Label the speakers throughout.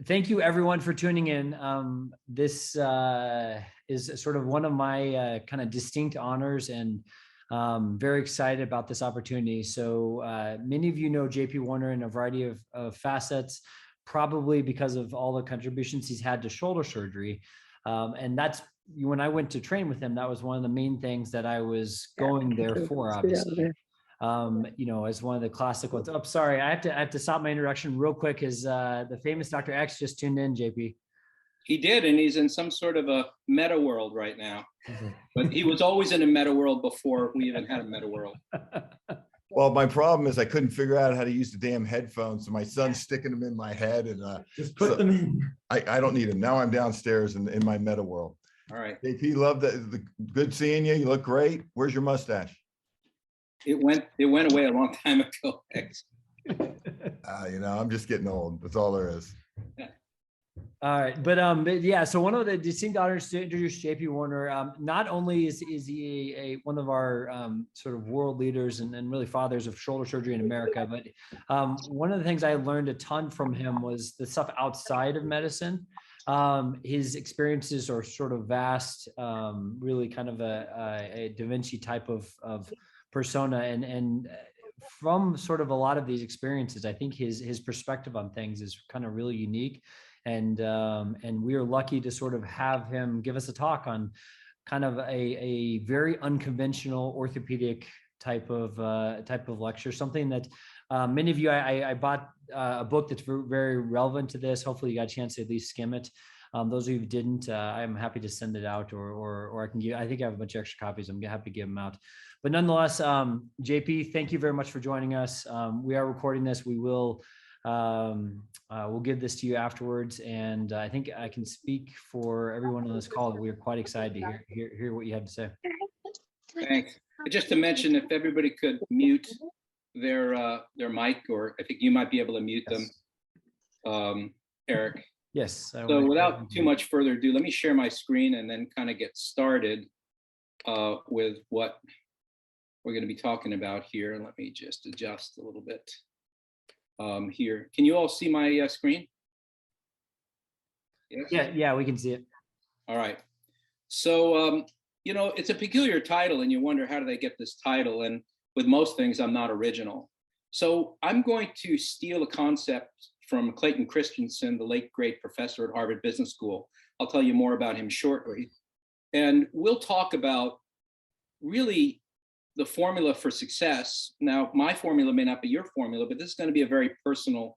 Speaker 1: Thank you everyone for tuning in. This is sort of one of my kind of distinct honors, and very excited about this opportunity. So many of you know JP Warner in a variety of facets, probably because of all the contributions he's had to shoulder surgery. And that's when I went to train with him, that was one of the main things that I was going there for, obviously. As one of the classic ones. Oh, sorry, I have to stop my introduction real quick because the famous Dr. X just tuned in, JP.
Speaker 2: He did, and he's in some sort of a meta world right now. But he was always in a meta world before we even had a meta world.
Speaker 3: Well, my problem is I couldn't figure out how to use the damn headphones, so my son's sticking them in my head, and
Speaker 1: just put them in.
Speaker 3: I don't need them. Now I'm downstairs in my meta world.
Speaker 2: All right.
Speaker 3: JP, love the good seeing you. You look great. Where's your mustache?
Speaker 2: It went away a long time ago.
Speaker 3: I'm just getting old. That's all there is.
Speaker 2: Yeah.
Speaker 1: All right, but yeah. So one of the distinct honors to introduce JP Warner. Not only is he one of our sort of world leaders and really fathers of shoulder surgery in America, but one of the things I learned a ton from him was the stuff outside of medicine. His experiences are sort of vast, really kind of a Da Vinci type of persona, and from sort of a lot of these experiences, I think his perspective on things is kind of really unique, and we are lucky to sort of have him give us a talk on kind of a very unconventional orthopedic type of lecture, something that many of you, I bought a book that's very relevant to this. Hopefully you got a chance to at least skim it. Those of you who didn't, I'm happy to send it out, or I can give. I think I have a bunch of extra copies. I'm happy to give them out. But nonetheless, JP, thank you very much for joining us. We are recording this. We will we'll give this to you afterwards, and I think I can speak for everyone on this call that we are quite excited to hear what you have to say.
Speaker 2: Thanks. Just to mention, if everybody could mute their mic, or I think you might be able to mute them, Eric.
Speaker 1: Yes.
Speaker 2: So without too much further ado, let me share my screen and then kind of get started with what we're going to be talking about here. Let me just adjust a little bit here. Can you all see my screen? Yes?
Speaker 1: Yeah, we can see it.
Speaker 2: All right. So, it's a peculiar title, and you wonder, how do they get this title? And with most things, I'm not original. So I'm going to steal a concept from Clayton Christensen, the late great professor at Harvard Business School. I'll tell you more about him shortly. And we'll talk about really the formula for success. Now, my formula may not be your formula, but this is going to be a very personal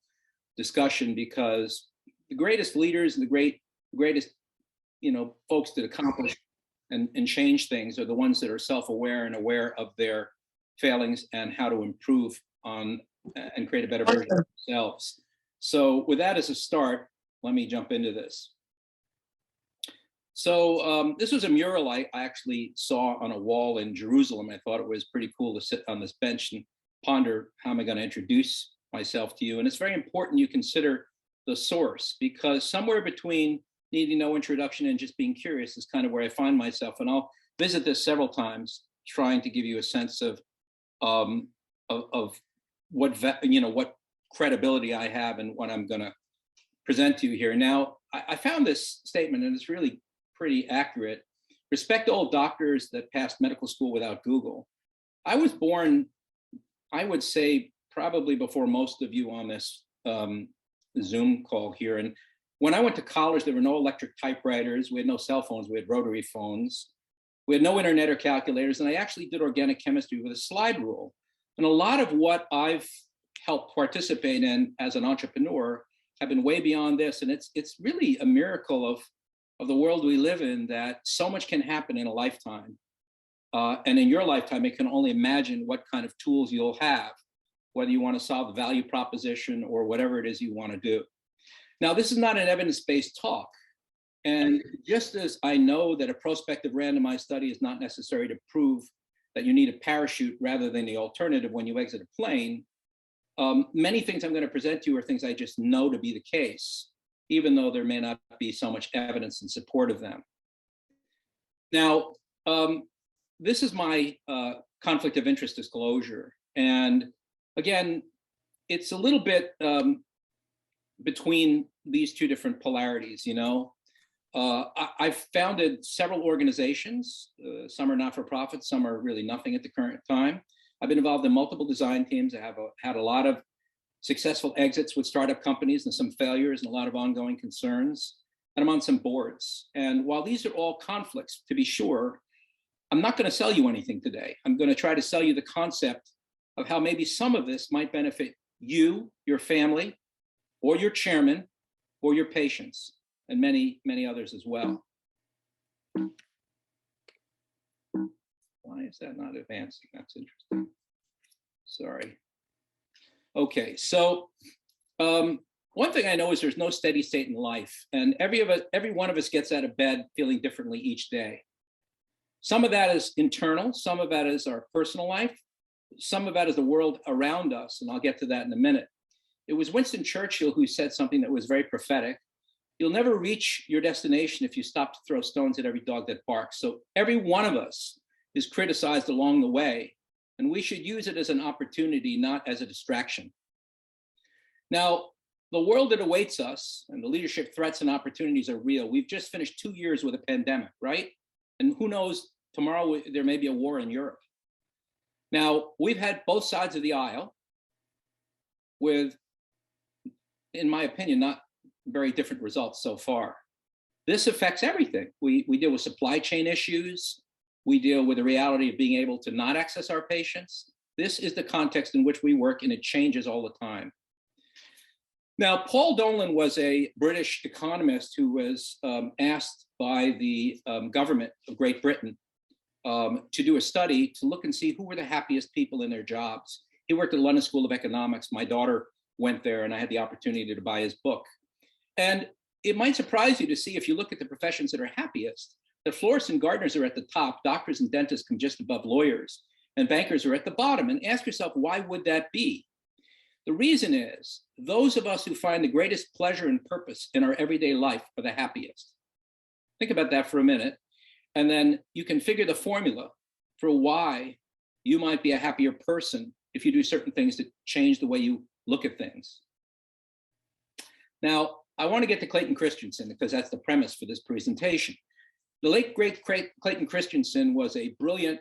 Speaker 2: discussion, because the greatest leaders and the greatest, folks that accomplish and change things are the ones that are self-aware and aware of their failings and how to improve on and create a better version of themselves. So with that as a start, let me jump into this. So this was a mural I actually saw on a wall in Jerusalem. I thought it was pretty cool to sit on this bench and ponder, how am I going to introduce myself to you? And it's very important you consider the source, because somewhere between needing no introduction and just being curious is kind of where I find myself. And I'll visit this several times, trying to give you a sense of what credibility I have and what I'm going to present to you here. Now, I found this statement, and it's really pretty accurate. Respect all doctors that passed medical school without Google. I was born, I would say, probably before most of you on this Zoom call here. And when I went to college, there were no electric typewriters. We had no cell phones. We had rotary phones. We had no internet or calculators. And I actually did organic chemistry with a slide rule. And a lot of what I've helped participate in as an entrepreneur have been way beyond this. And it's really a miracle of the world we live in, that so much can happen in a lifetime. And in your lifetime, it can only imagine what kind of tools you'll have, whether you want to solve a value proposition or whatever it is you want to do. Now, this is not an evidence-based talk. And just as I know that a prospective randomized study is not necessary to prove that you need a parachute rather than the alternative when you exit a plane, many things I'm going to present to you are things I just know to be the case, even though there may not be so much evidence in support of them. Now, this is my conflict of interest disclosure. And again, it's a little bit between these two different polarities, I've founded several organizations. Some are not-for-profit, some are really nothing at the current time. I've been involved in multiple design teams. I have had a lot of successful exits with startup companies and some failures and a lot of ongoing concerns. And I'm on some boards. And while these are all conflicts, to be sure, I'm not going to sell you anything today. I'm going to try to sell you the concept of how maybe some of this might benefit you, your family, or your chairman, or your patients, and many, many others as well. Why is that not advancing? That's interesting. Sorry. Okay, so one thing I know is there's no steady state in life, and every one of us gets out of bed feeling differently each day. Some of that is internal, some of that is our personal life, some of that is the world around us, and I'll get to that in a minute. It was Winston Churchill who said something that was very prophetic. You'll never reach your destination if you stop to throw stones at every dog that barks. So every one of us is criticized along the way, and we should use it as an opportunity, not as a distraction. Now, the world that awaits us and the leadership threats and opportunities are real. We've just finished 2 years with a pandemic, right? And who knows, tomorrow there may be a war in Europe. Now, we've had both sides of the aisle with, in my opinion, not very different results so far. This affects everything. We deal with supply chain issues. We deal with the reality of being able to not access our patients. This is the context in which we work, and it changes all the time. Now, Paul Dolan was a British economist who was asked by the government of Great Britain to do a study to look and see who were the happiest people in their jobs. He worked at the London School of Economics. My daughter went there, and I had the opportunity to buy his book. And it might surprise you to see, if you look at the professions that are happiest, that florists and gardeners are at the top, doctors and dentists come just above lawyers, and bankers are at the bottom. And ask yourself, why would that be? The reason is, those of us who find the greatest pleasure and purpose in our everyday life are the happiest. Think about that for a minute, and then you can figure the formula for why you might be a happier person if you do certain things that change the way you look at things. Now, I want to get to Clayton Christensen because that's the premise for this presentation. The late, great Clayton Christensen was a brilliant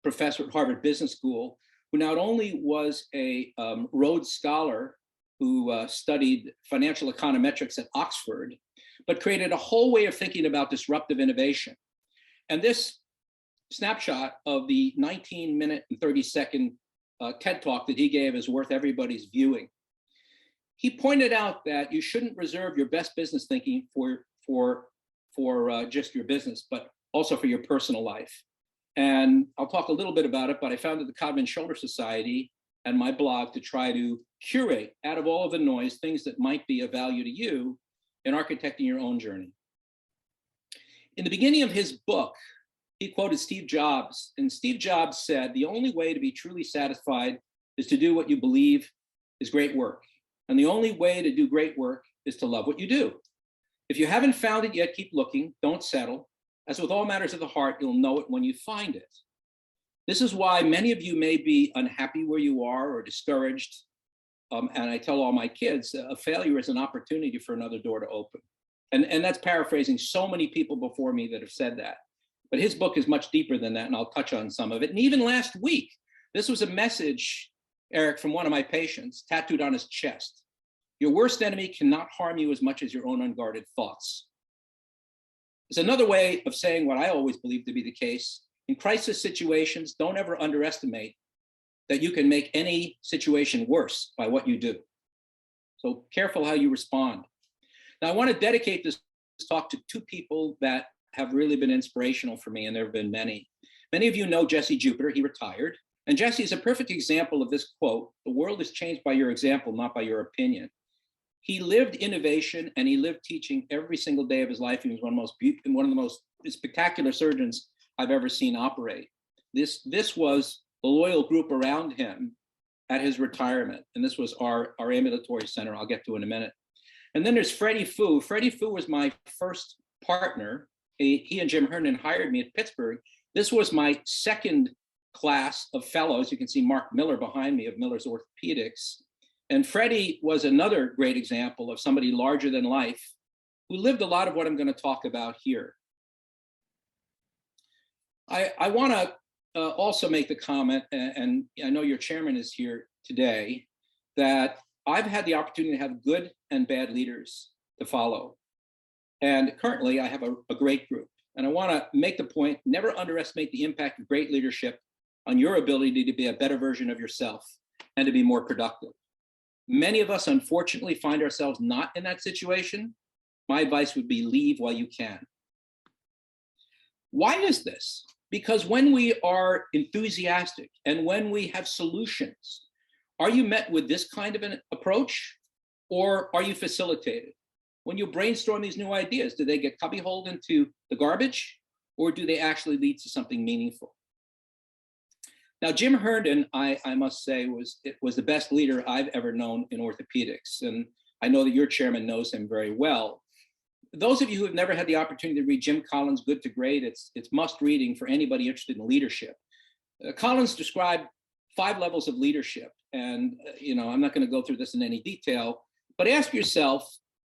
Speaker 2: professor at Harvard Business School who not only was a Rhodes Scholar who studied financial econometrics at Oxford, but created a whole way of thinking about disruptive innovation. And this snapshot of the 19-minute and 30-second TED Talk that he gave is worth everybody's viewing. He pointed out that you shouldn't reserve your best business thinking for just your business, but also for your personal life. And I'll talk a little bit about it, but I founded the Codman Shoulder Society and my blog to try to curate out of all of the noise things that might be of value to you in architecting your own journey. In the beginning of his book, he quoted Steve Jobs, and Steve Jobs said, the only way to be truly satisfied is to do what you believe is great work. And the only way to do great work is to love what you do. If you haven't found it yet, keep looking, don't settle. As with all matters of the heart, you'll know it when you find it. This is why many of you may be unhappy where you are or discouraged. And I tell all my kids, a failure is an opportunity for another door to open. And that's paraphrasing so many people before me that have said that. But his book is much deeper than that, and I'll touch on some of it. And even last week, this was a message, Eric, from one of my patients, tattooed on his chest. Your worst enemy cannot harm you as much as your own unguarded thoughts. It's another way of saying what I always believe to be the case. In crisis situations, don't ever underestimate that you can make any situation worse by what you do. So careful how you respond. Now, I want to dedicate this talk to two people that have really been inspirational for me, and there have been many. Many of you know Jesse Jupiter. He retired. And Jesse is a perfect example of this quote: the world is changed by your example, not by your opinion. He lived innovation and he lived teaching every single day of his life. He was one of the most spectacular surgeons I've ever seen operate. This was the loyal group around him at his retirement. And this was our ambulatory center I'll get to in a minute. And then there's Freddie Fu. Freddie Fu was my first partner. He and Jim Herndon hired me at Pittsburgh. This was my second class of fellows. You can see Mark Miller behind me of Miller's Orthopedics. And Freddie was another great example of somebody larger than life who lived a lot of what I'm going to talk about here. I want to also make the comment, and I know your chairman is here today, that I've had the opportunity to have good and bad leaders to follow. And currently I have a great group. And I want to make the point, never underestimate the impact of great leadership on your ability to be a better version of yourself and to be more productive. Many of us, unfortunately, find ourselves not in that situation. My advice would be leave while you can. Why is this? Because when we are enthusiastic and when we have solutions, are you met with this kind of an approach, or are you facilitated? When you brainstorm these new ideas, do they get cubbyholed into the garbage, or do they actually lead to something meaningful? Now, Jim Herndon, I must say, was the best leader I've ever known in orthopedics. And I know that your chairman knows him very well. Those of you who have never had the opportunity to read Jim Collins' Good to Great, it's must reading for anybody interested in leadership. Collins described 5 levels of leadership. And, I'm not going to go through this in any detail, but ask yourself,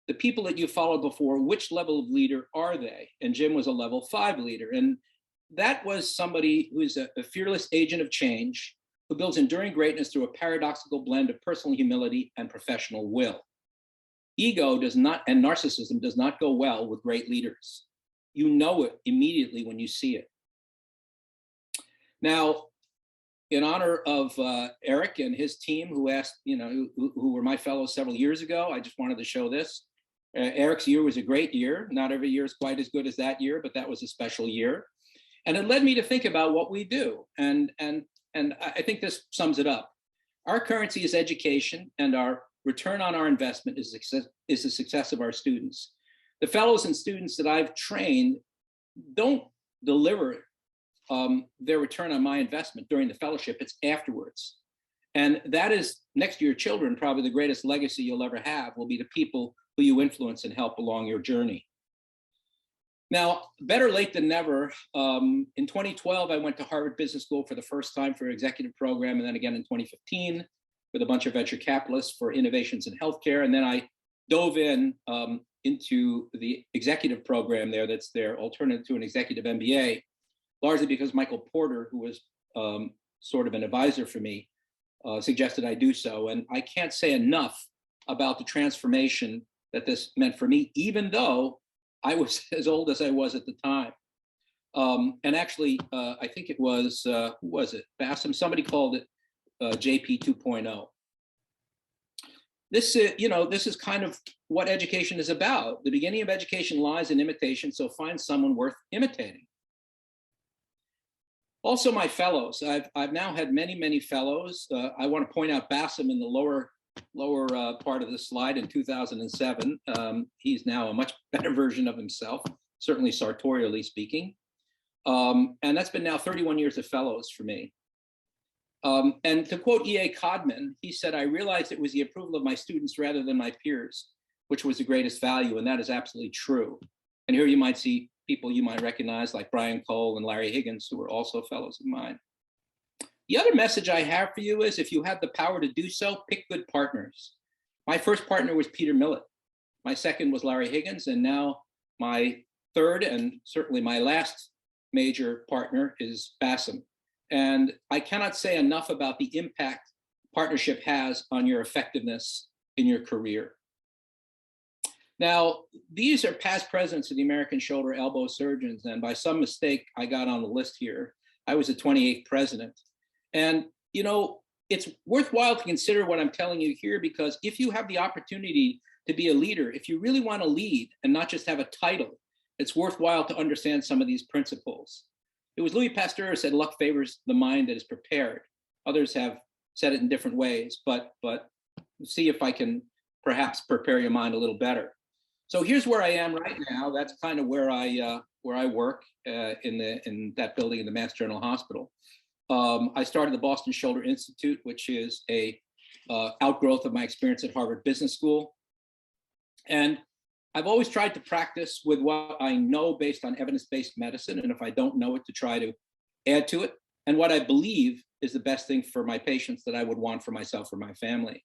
Speaker 2: the people that you followed before, which level of leader are they? And Jim was a level 5 leader. And that was somebody who is a fearless agent of change, who builds enduring greatness through a paradoxical blend of personal humility and professional will. Ego does not, and narcissism does not go well with great leaders. You know it immediately when you see it. Now, in honor of Eric and his team who asked, who were my fellows several years ago, I just wanted to show this. Eric's year was a great year. Not every year is quite as good as that year, but that was a special year. And it led me to think about what we do. And I think this sums it up. Our currency is education, and our return on our investment is the success of our students. The fellows and students that I've trained don't deliver their return on my investment during the fellowship, it's afterwards. And that is, next to your children, probably the greatest legacy you'll ever have will be the people who you influence and help along your journey. Now, better late than never. In 2012, I went to Harvard Business School for the first time for an executive program, and then again in 2015 with a bunch of venture capitalists for innovations in healthcare. And then I dove into the executive program there that's their alternative to an executive MBA, largely because Michael Porter, who was sort of an advisor for me, suggested I do so. And I can't say enough about the transformation that this meant for me, even though I was as old as I was at the time. And actually, I think it was, who was it? Bassam, somebody called it JP 2.0. This is kind of what education is about. The beginning of education lies in imitation, so find someone worth imitating. Also, my fellows. I've now had many fellows. I want to point out Bassam in the lower part of the slide in 2007. He's now a much better version of himself, certainly sartorially speaking. And that's been now 31 years of fellows for me. And to quote E.A. Codman, he said, "I realized it was the approval of my students rather than my peers, which was the greatest value," and that is absolutely true. And here you might see people you might recognize like Brian Cole and Larry Higgins, who were also fellows of mine. The other message I have for you is, if you have the power to do so, pick good partners. My first partner was Peter Millett. My second was Larry Higgins, and now my third and certainly my last major partner is Bassam. And I cannot say enough about the impact partnership has on your effectiveness in your career. Now, these are past presidents of the American Shoulder Elbow Surgeons, and by some mistake, I got on the list here. I was the 28th president. And, it's worthwhile to consider what I'm telling you here, because if you have the opportunity to be a leader, if you really want to lead and not just have a title, it's worthwhile to understand some of these principles. It was Louis Pasteur who said, "Luck favors the mind that is prepared." Others have said it in different ways, but see if I can perhaps prepare your mind a little better. So here's where I am right now. That's kind of where I work in that building in the Mass General Hospital. I started the Boston Shoulder Institute, which is a outgrowth of my experience at Harvard Business School. And I've always tried to practice with what I know based on evidence-based medicine, and if I don't know it, to try to add to it, and what I believe is the best thing for my patients that I would want for myself or my family.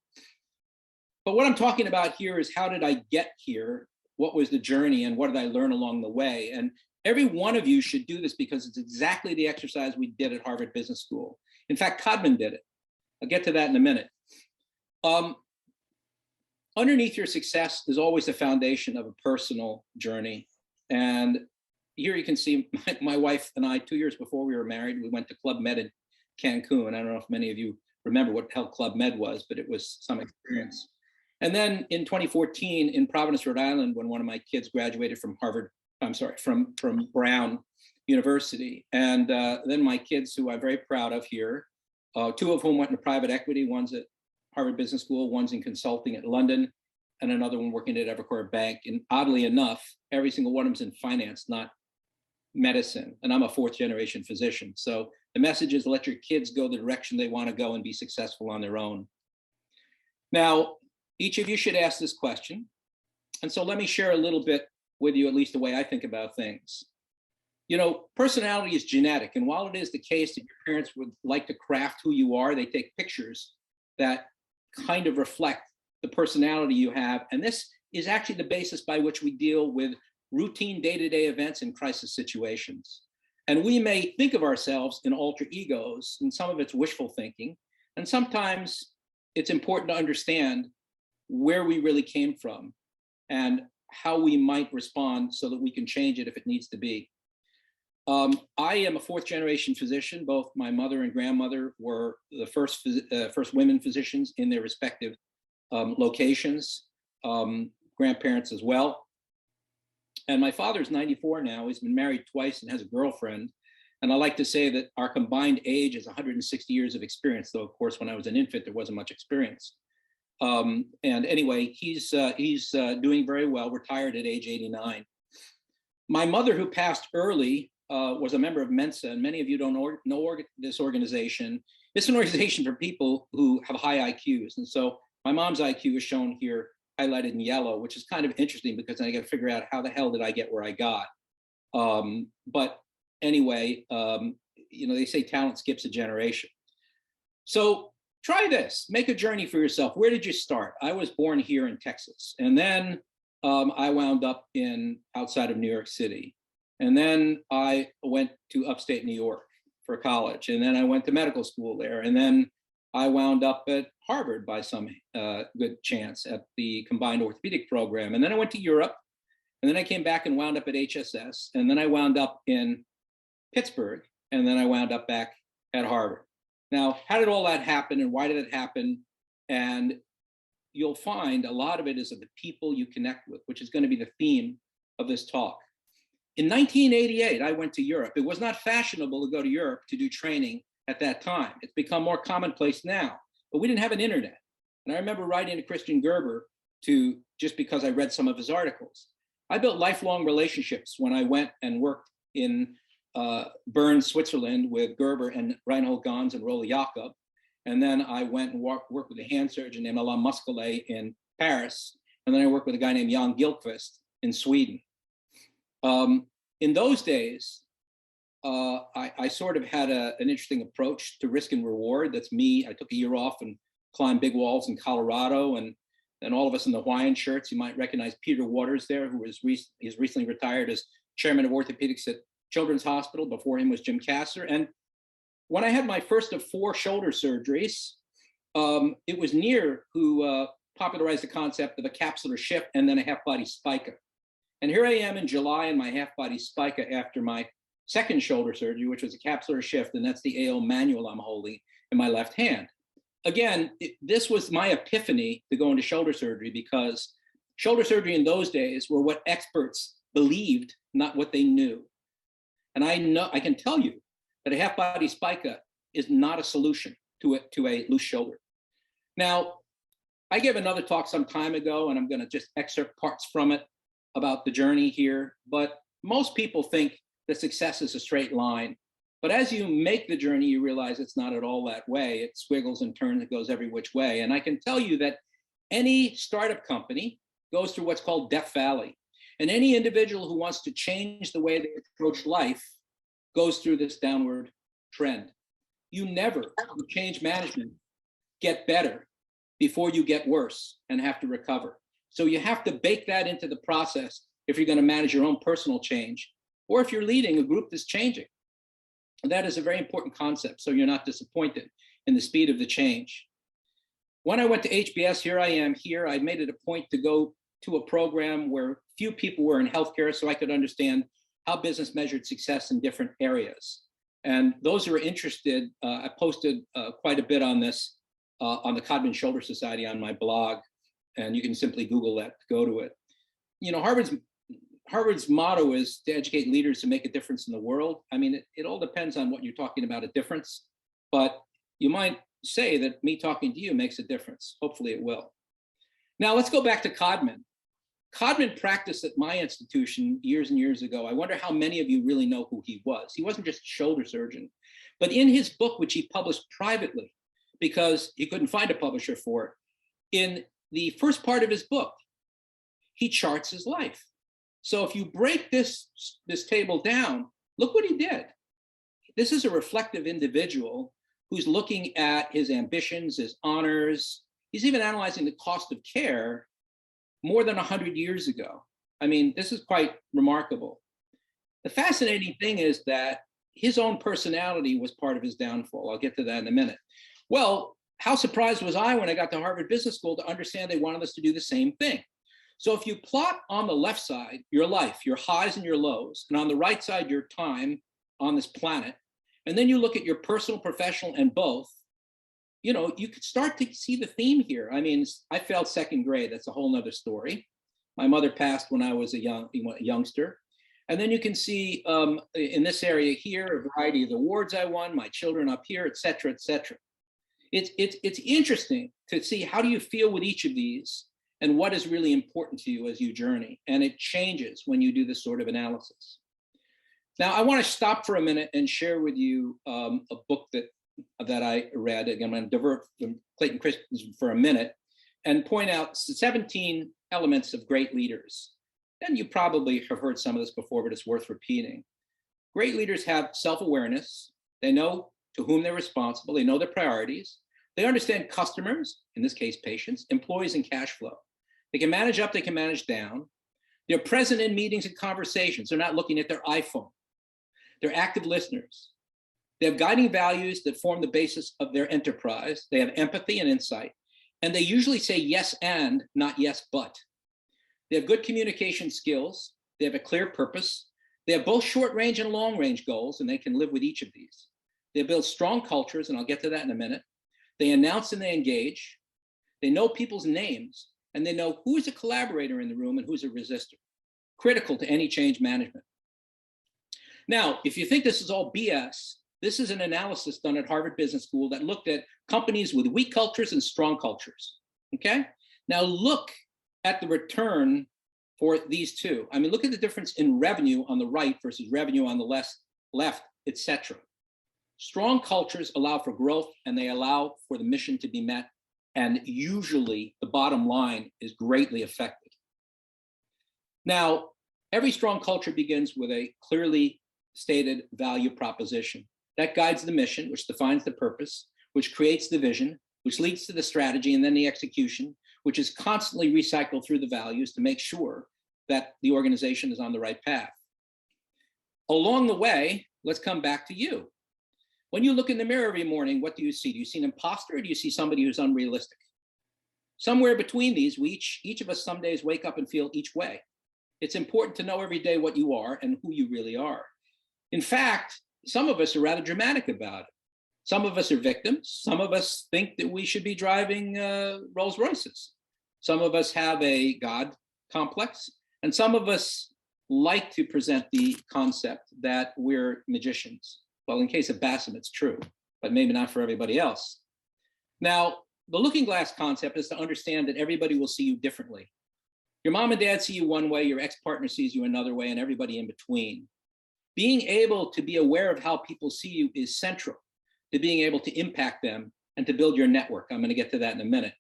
Speaker 2: But what I'm talking about here is, how did I get here? What was the journey, and what did I learn along the way? And every one of you should do this, because it's exactly the exercise we did at Harvard Business School. In fact, Codman did it. I'll get to that in a minute. Underneath your success is always the foundation of a personal journey. And here you can see my wife and I, 2 years before we were married, we went to Club Med in Cancun. I don't know if many of you remember what the hell Club Med was, but it was some experience. And then in 2014 in Providence, Rhode Island, when one of my kids graduated from from Brown University. And then my kids, who I'm very proud of here, two of whom went into private equity. One's at Harvard Business School, one's in consulting at London, and another one working at Evercore Bank. And oddly enough, every single one of them's in finance, not medicine. And I'm a fourth generation physician. So the message is, let your kids go the direction they want to go and be successful on their own. Now, each of you should ask this question. And so let me share a little bit with you, at least the way I think about things. You know, personality is genetic. And while it is the case that your parents would like to craft who you are, they take pictures that kind of reflect the personality you have. And this is actually the basis by which we deal with routine day-to-day events and crisis situations. And we may think of ourselves in alter egos, and some of it's wishful thinking. And sometimes it's important to understand where we really came from and how we might respond so that we can change it if it needs to be. I am a fourth generation physician. Both my mother and grandmother were the first women physicians in their respective locations, grandparents as well. And my father's 94 now. He's been married twice and has a girlfriend. And I like to say that our combined age is 160 years of experience, though, of course, when I was an infant, there wasn't much experience. And anyway, he's doing very well, retired at age 89. My mother, who passed early, was a member of Mensa, and many of you don't know this organization. It's an organization for people who have high IQs. And so my mom's IQ is shown here, highlighted in yellow, which is kind of interesting because I got to figure out how the hell did I get where I got. But anyway, you know, they say talent skips a generation. So try this, make a journey for yourself. Where did you start? I was born here in Texas, and then I wound up outside of New York City. And then I went to upstate New York for college. And then I went to medical school there. And then I wound up at Harvard by some good chance at the combined orthopedic program. And then I went to Europe. And then I came back and wound up at HSS. And then I wound up in Pittsburgh. And then I wound up back at Harvard. Now, how did all that happen, and why did it happen? And you'll find a lot of it is of the people you connect with, which is going to be the theme of this talk. In 1988, I went to Europe. It was not fashionable to go to Europe to do training at that time. It's become more commonplace now, but we didn't have an internet. And I remember writing to Christian Gerber just because I read some of his articles. I built lifelong relationships when I went and worked in Bern, Switzerland with Gerber and Reinhold Gans and Roland Jacob. And then I went and worked with a hand surgeon named Alain Muscalet in Paris. And then I worked with a guy named Jan Gilquist in Sweden. In those days, I sort of had an interesting approach to risk and reward. That's me. I took a year off and climbed big walls in Colorado. And then all of us in the Hawaiian shirts, you might recognize Peter Waters there, who is recently retired as chairman of orthopedics at Children's Hospital. Before him was Jim Kasser. And when I had my first of 4 shoulder surgeries, it was Neer who popularized the concept of a capsular shift and then a half-body spica. And here I am in July in my half-body spica after my second shoulder surgery, which was a capsular shift, and that's the AO manual I'm holding in my left hand. Again, this was my epiphany to go into shoulder surgery, because shoulder surgery in those days were what experts believed, not what they knew. And I can tell you that a half-body spica is not a solution to a loose shoulder. Now, I gave another talk some time ago, and I'm going to just excerpt parts from it about the journey here. But most people think that success is a straight line. But as you make the journey, you realize it's not at all that way. It swiggles and turns, it goes every which way. And I can tell you that any startup company goes through what's called Death Valley. And any individual who wants to change the way they approach life goes through this downward trend. You never, with change management, get better before you get worse and have to recover. So you have to bake that into the process if you're going to manage your own personal change, or if you're leading a group that's changing. And that is a very important concept, so you're not disappointed in the speed of the change. When I went to HBS, here I am here. I made it a point to go to a program where few people were in healthcare, so I could understand how business measured success in different areas. And those who are interested, I posted quite a bit on this on the Codman Shoulder Society on my blog, and you can simply Google that to go to it. You know, Harvard's motto is to educate leaders to make a difference in the world. I mean, it all depends on what you're talking about, a difference, but you might say that me talking to you makes a difference. Hopefully it will. Now let's go back to Codman. Codman practiced at my institution years and years ago. I wonder how many of you really know who he was. He wasn't just a shoulder surgeon, but in his book, which he published privately because he couldn't find a publisher for it, in the first part of his book, he charts his life. So if you break this table down, look what he did. This is a reflective individual who's looking at his ambitions, his honors. He's even analyzing the cost of care more than 100 years ago. I mean, this is quite remarkable. The fascinating thing is that his own personality was part of his downfall. I'll get to that in a minute. Well, how surprised was I when I got to Harvard Business School to understand they wanted us to do the same thing. So if you plot on the left side your life, your highs and your lows, and on the right side your time on this planet, and then you look at your personal, professional, and both, you know, you could start to see the theme here. I mean, I failed second grade. That's a whole nother story. My mother passed when I was a youngster. And then you can see in this area here, a variety of awards I won, my children up here, et cetera, et cetera. It's interesting to see how do you feel with each of these and what is really important to you as you journey. And it changes when you do this sort of analysis. Now, I want to stop for a minute and share with you a book that I read. Again, I'm going to divert from Clayton Christensen for a minute and point out 17 elements of great leaders. And you probably have heard some of this before, but it's worth repeating. Great leaders have self-awareness. They know to whom they're responsible. They know their priorities. They understand customers, in this case, patients, employees, and cash flow. They can manage up, they can manage down. They're present in meetings and conversations. They're not looking at their iPhone. They're active listeners. They have guiding values that form the basis of their enterprise. They have empathy and insight. And they usually say yes and, not yes but. They have good communication skills. They have a clear purpose. They have both short range and long range goals, and they can live with each of these. They build strong cultures, and I'll get to that in a minute. They announce and they engage. They know people's names, and they know who is a collaborator in the room and who's a resistor. Critical to any change management. Now, if you think this is all BS, this is an analysis done at Harvard Business School that looked at companies with weak cultures and strong cultures, okay? Now look at the return for these two. I mean, look at the difference in revenue on the right versus revenue on the left, etc. Strong cultures allow for growth and they allow for the mission to be met. And usually the bottom line is greatly affected. Now, every strong culture begins with a clearly stated value proposition that guides the mission, which defines the purpose, which creates the vision, which leads to the strategy and then the execution, which is constantly recycled through the values to make sure that the organization is on the right path. Along the way, let's come back to you. When you look in the mirror every morning, what do you see? Do you see an imposter or do you see somebody who's unrealistic? Somewhere between these, each of us some days wake up and feel each way. It's important to know every day what you are and who you really are. In fact, some of us are rather dramatic about it. Some of us are victims. Some of us think that we should be driving Rolls Royces. Some of us have a God complex. And some of us like to present the concept that we're magicians. Well, in case of Bassem, it's true, but maybe not for everybody else. Now, the looking glass concept is to understand that everybody will see you differently. Your mom and dad see you one way, your ex-partner sees you another way, and everybody in between. Being able to be aware of how people see you is central to being able to impact them and to build your network. I'm going to get to that in a minute.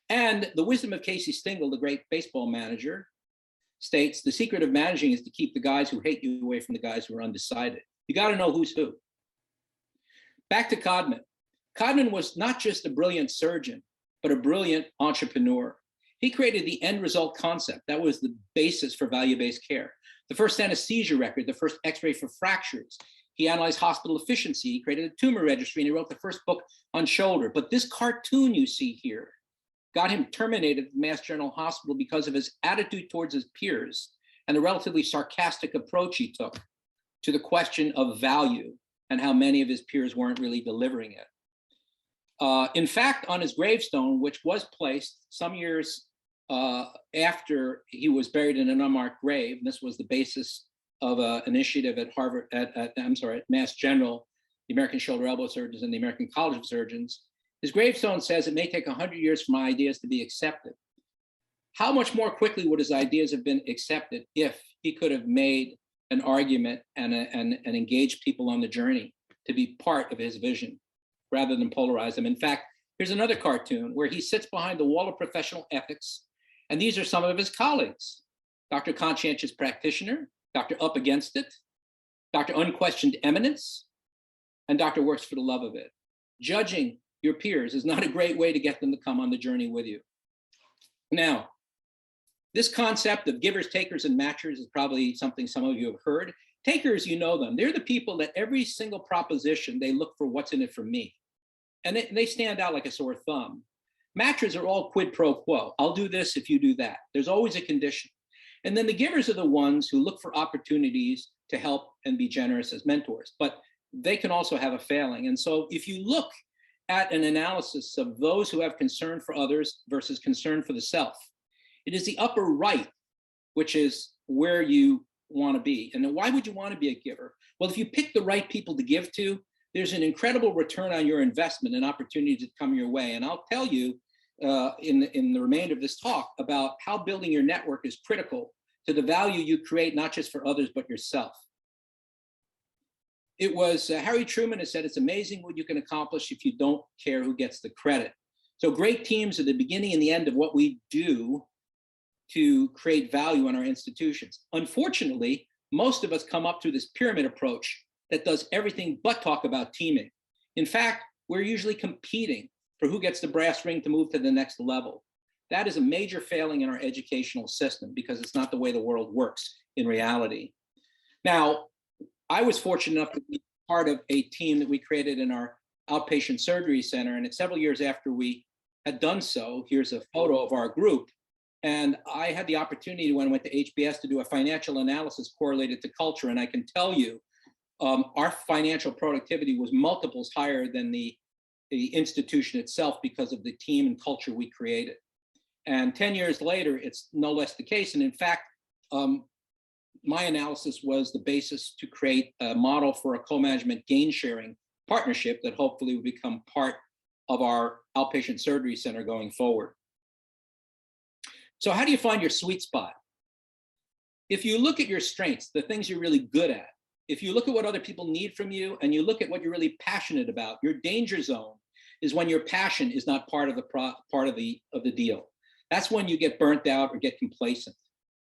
Speaker 2: And the wisdom of Casey Stengel, the great baseball manager, states the secret of managing is to keep the guys who hate you away from the guys who are undecided. You got to know who's who. Back to Codman. Codman was not just a brilliant surgeon. but a brilliant entrepreneur. He created the end result concept. That was the basis for value-based care. The first anesthesia record, the first x-ray for fractures. He analyzed hospital efficiency. He created a tumor registry, and he wrote the first book on shoulder. But this cartoon you see here got him terminated at Mass General Hospital because of his attitude towards his peers and the relatively sarcastic approach he took to the question of value and how many of his peers weren't really delivering it. In fact, on his gravestone, which was placed some years after he was buried in an unmarked grave, and this was the basis of an initiative at Harvard, at Mass General, the American Shoulder Elbow Surgeons and the American College of Surgeons. His gravestone says, "It may take 100 years for my ideas to be accepted." How much more quickly would his ideas have been accepted if he could have made an argument and engaged people on the journey to be part of his vision rather than polarize them? In fact, here's another cartoon where he sits behind the wall of professional ethics, and these are some of his colleagues: Dr. Conscientious Practitioner, Dr. Up Against It, Dr. Unquestioned Eminence, and Dr. Works for the Love of It. Judging your peers is not a great way to get them to come on the journey with you. Now, this concept of givers, takers, and matchers is probably something some of you have heard. Takers, you know them. They're the people that every single proposition, they look for what's in it for me. And they stand out like a sore thumb. Matchers are all quid pro quo. I'll do this if you do that. There's always a condition. And then the givers are the ones who look for opportunities to help and be generous as mentors, but they can also have a failing. And so if you look at an analysis of those who have concern for others versus concern for the self, it is the upper right, which is where you want to be. And then why would you want to be a giver? Well, if you pick the right people to give to, there's an incredible return on your investment and opportunities that come your way. And I'll tell you in the remainder of this talk about how building your network is critical to the value you create, not just for others, but yourself. It was Harry Truman has said, "It's amazing what you can accomplish if you don't care who gets the credit." So great teams are the beginning and the end of what we do to create value in our institutions. Unfortunately, most of us come up through this pyramid approach that does everything but talk about teaming. In fact, we're usually competing for who gets the brass ring to move to the next level. That is a major failing in our educational system because it's not the way the world works in reality. Now, I was fortunate enough to be part of a team that we created in our outpatient surgery center. And it's several years after we had done so, here's a photo of our group. And I had the opportunity when I went to HBS to do a financial analysis correlated to culture. And I can tell you, our financial productivity was multiples higher than the institution itself because of the team and culture we created. And 10 years later, it's no less the case. And in fact, my analysis was the basis to create a model for a co-management gain sharing partnership that hopefully will become part of our outpatient surgery center going forward. So how do you find your sweet spot? If you look at your strengths, the things you're really good at, if you look at what other people need from you and you look at what you're really passionate about, your danger zone is when your passion is not part of the deal. That's when you get burnt out or get complacent.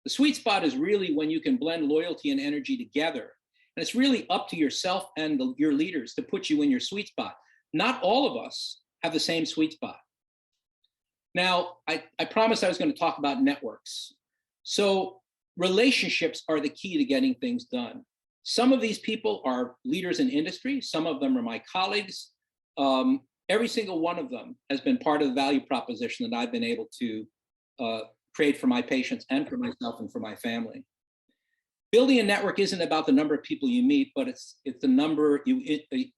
Speaker 2: The sweet spot is really when you can blend loyalty and energy together. And it's really up to yourself and your leaders to put you in your sweet spot. Not all of us have the same sweet spot. Now, I promised I was going to talk about networks. So relationships are the key to getting things done. Some of these people are leaders in industry. Some of them are my colleagues. Every single one of them has been part of the value proposition that I've been able to create for my patients and for myself and for my family. Building a network isn't about the number of people you meet, but it's the number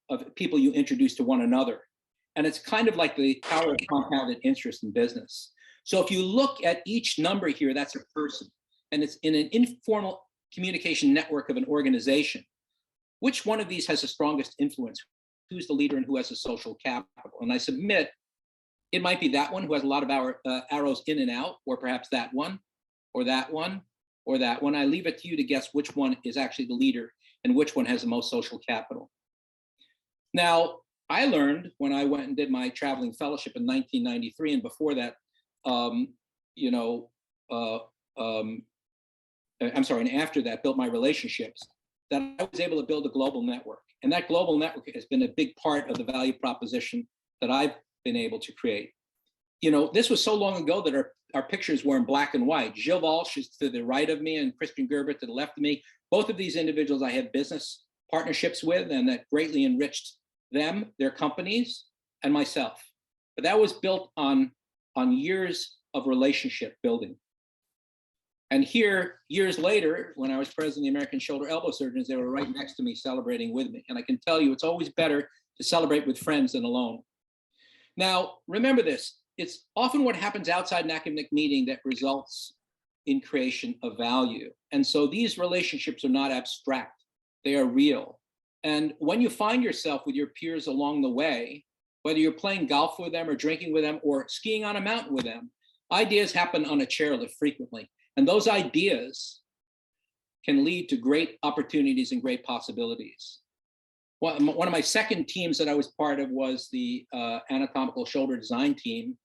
Speaker 2: of people you introduce to one another. And it's kind of like the power of compounded interest in business. So if you look at each number here, that's a person. And it's in an informal communication network of an organization. Which one of these has the strongest influence? Who's the leader and who has the social capital? And I submit it might be that one who has a lot of arrows in and out, or perhaps that one, or that one, or that one. I leave it to you to guess which one is actually the leader and which one has the most social capital. Now, I learned when I went and did my traveling fellowship in 1993, and before that, and after that, built my relationships, that I was able to build a global network. And that global network has been a big part of the value proposition that I've been able to create. this was so long ago that our pictures were in black and white. Gilles Walsh is to the right of me and Christian Gerber to the left of me. Both of these individuals I had business partnerships with, and that greatly enriched them, their companies, and myself. But that was built on years of relationship building. And here, years later, when I was president of the American Shoulder Elbow Surgeons, they were right next to me celebrating with me. And I can tell you, it's always better to celebrate with friends than alone. Now, remember this, it's often what happens outside an academic meeting that results in creation of value. And so these relationships are not abstract, they are real. And when you find yourself with your peers along the way, whether you're playing golf with them or drinking with them or skiing on a mountain with them, ideas happen on a chairlift frequently. And those ideas can lead to great opportunities and great possibilities. One of my second teams that I was part of was the anatomical shoulder design team